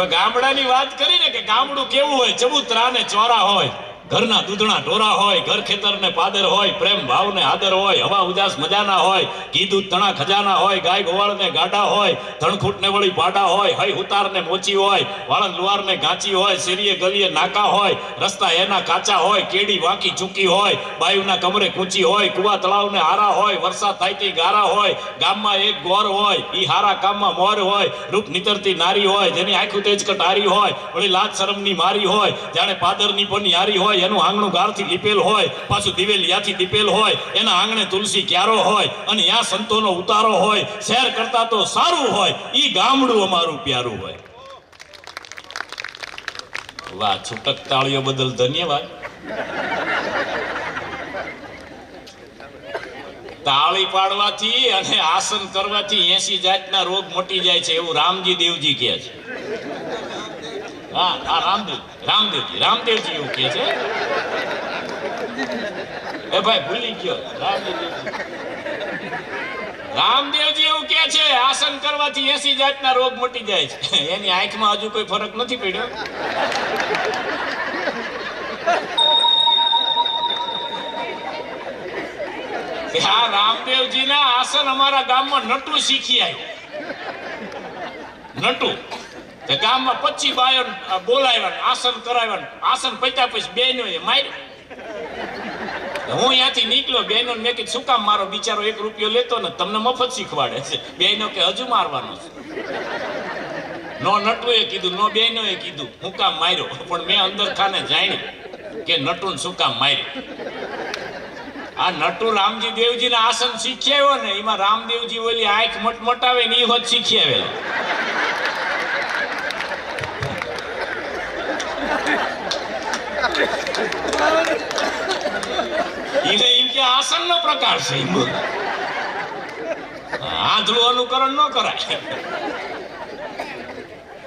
ગામડાની વાત કરી ને કે ગામડું કેવું હોય, ચબૂતરા ને ચોરા હોય, ઘરના દૂધણા ઢોરા હોય, ઘર ખેતર ને પાદર હોય, પ્રેમ ભાવ ને આદર હોય, હવા ઉજાસ મજાના હોય, ઘી દૂધ તણા ખજાના હોય, ગાય ગોવાળ ને ગાડા હોય, ધણખૂટ ને વળી પાડા હોય, હઈ ઉતાર ને મોચી હોય, વાળંદ લુવાર ને ગાંચી હોય, શેરીએ ગલીએ નાકા હોય, રસ્તા એના કાચા હોય, કેડી વાંકી ચૂકી હોય, બાયુના કમરે કૂંચી હોય, કુવા તળાવ ને હારા હોય, વરસાદ થાય તે ગારા હોય, ગામમાં એક ગોર હોય, ઈ હારા કામમાં મોર હોય, રૂપ નીતરતી નારી હોય, જેની આંખું તેજ કટારી હોય, વળી લાજ શરમની મારી હોય, જાણે પાદરની પણ યારી હોય, એનું આંગણું ગારથી લીપેલ હોય, પાછું દિવેલિયાથી દીપેલ હોય, એના આંગણે તુલસી ક્યારો હોય, અને ત્યાં સંતોનો ઉતારો હોય, શહેર કરતા તો સારું હોય, ઈ ગામડું અમારું પ્યારું હોય. વાહ, છૂટક તાળીઓ બદલ ધન્યવાદ. તાળી પાડવાથી અને આસન કરવાથી 80 જાતના રોગ મટી જાય છે, એવું રામજી દેવજી કહે છે. હા, રામદેવજી એવું કહે છે. એ ભાઈ ભૂલી ગયો, રામદેવજી એવું કહે છે, આસન કરવાથી 80 જાતના રોગ મટી જાય છે. એની આંખમાં હજુ કોઈ ફરક નથી પડ્યો. આ રામદેવજી ના આસન અમારા ગામમાં નટુ શીખી આવ્યું. નટુ ગામમાં 25 બાયો બોલાવ્યા, આસન કરાવ્યા, આસન પત્યા પછી બેનો એ માર્યો. હું ત્યાંથી નીકળ્યો, બેનો મેં કીધું શું કામ મારો બિચારો 1 રૂપિયો લેતો ને, તમને મફત શીખવાડે છે. બેનો કે હજુ મારવાનો છે. નો નટુએ કીધું, નો બેનોએ કીધું હું કામ માર્યો, પણ મેં અંદર ખાને જાણ્યું કે નટુને શું કામ માર્યો. આ નટુ રામજી દેવજી ના આસન શીખી આવ્યો ને, એમાં રામદેવજી ઓલી આંખ મટમટાવે ને એ હોત શીખી આવેલા. એમ કે આસન નો પ્રકાર છે, આંધળું અનુકરણ ન કરાય.